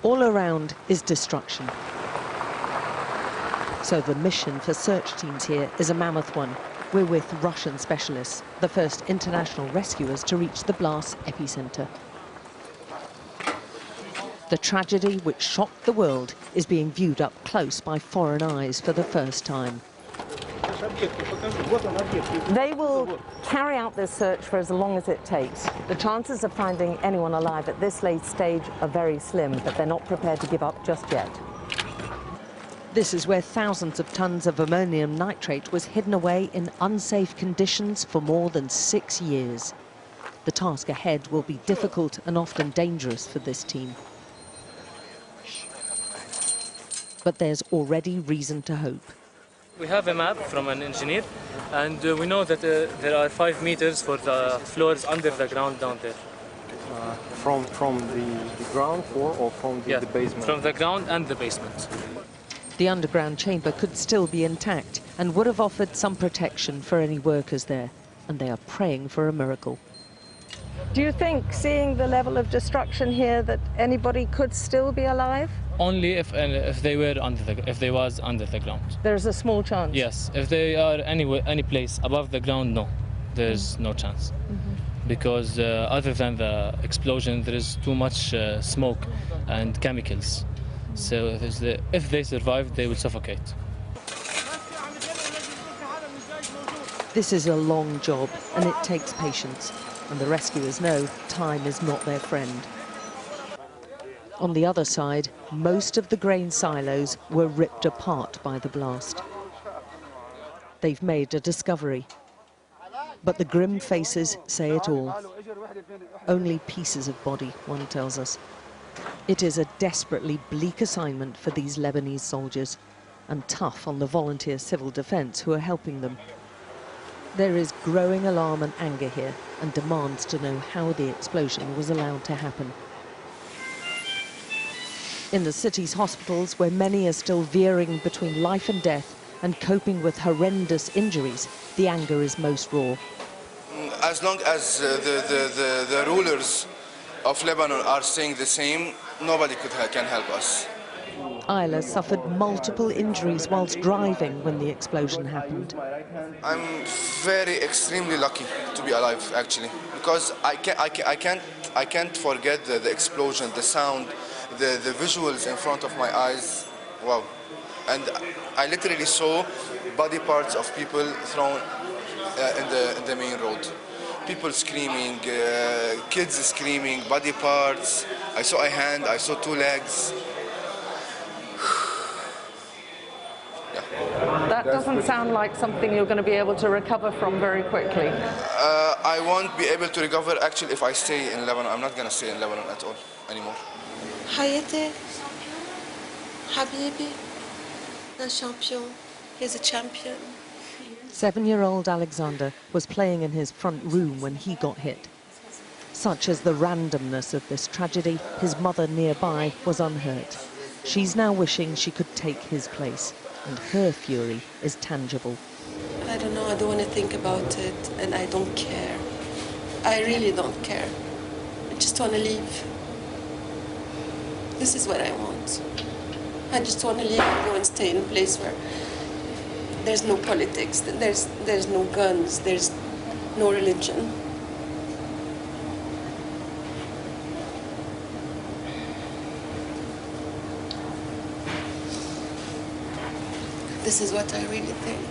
All around is destruction. So the mission for search teams here is a mammoth one. We're with Russian specialists, the first international rescuers to reach the blast's epicenter. The tragedy which shocked the world is being viewed up close by foreign eyes for the first time. They will carry out this search for as long as it takes. The chances of finding anyone alive at this late stage are very slim, but they're not prepared to give up just yet. This is where thousands of tons of ammonium nitrate was hidden away in unsafe conditions for more than 6 years. The task ahead will be difficult and often dangerous for this team. But there's already reason to hope. We have a map from an engineer, and we know that there are 5 meters for the floors under the ground down there. From the ground floor or from the basement? From the ground and the basement. The underground chamber could still be intact and would have offered some protection for any workers there, and they are praying for a miracle. Do you think, seeing the level of destruction here, that anybody could still be alive? Only if they were under the ground. There's a small chance? Yes. If they are any place above the ground, no. There's no chance. Because other than the explosion, there is too much smoke and chemicals. So if they survive, they will suffocate. This is a long job, and it takes patience. And the rescuers know time is not their friend. On the other side, most of the grain silos were ripped apart by the blast. They've made a discovery. But the grim faces say it all. Only pieces of body, one tells us. It is a desperately bleak assignment for these Lebanese soldiers, and tough on the volunteer civil defense who are helping them. There is growing alarm and anger here, and demands to know how the explosion was allowed to happen. In the city's hospitals, where many are still veering between life and death and coping with horrendous injuries, the anger is most raw. As long as the rulers of Lebanon are saying the same, nobody can help us. Ayla suffered multiple injuries whilst driving when the explosion happened. I'm extremely lucky to be alive, actually, because I can't forget the explosion, the sound, the visuals in front of my eyes. Wow. And I literally saw body parts of people thrown in the main road. People screaming, kids screaming, body parts. I saw a hand, I saw 2 legs. That doesn't sound like something you're going to be able to recover from very quickly. I won't be able to recover, actually, if I stay in Lebanon. I'm not going to stay in Lebanon at all anymore. Hayati, Habibi, the champion. He's a champion. 7-year-old Alexander was playing in his front room when he got hit. Such is the randomness of this tragedy, his mother nearby was unhurt. She's now wishing she could take his place, and her fury is tangible. I don't know, I don't want to think about it, and I don't care. I really don't care. I just want to leave. This is what I want. I just want to leave and go and stay in a place where there's no politics, there's no guns, there's no religion. This is what I really think.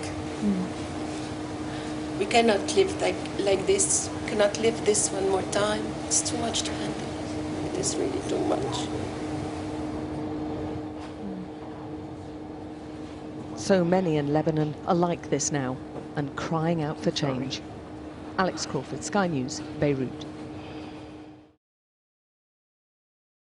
We cannot live like this. We cannot live this one more time. It's too much to handle. It is really too much. So many in Lebanon are like this now and crying out for change. Alex Crawford, Sky News, Beirut.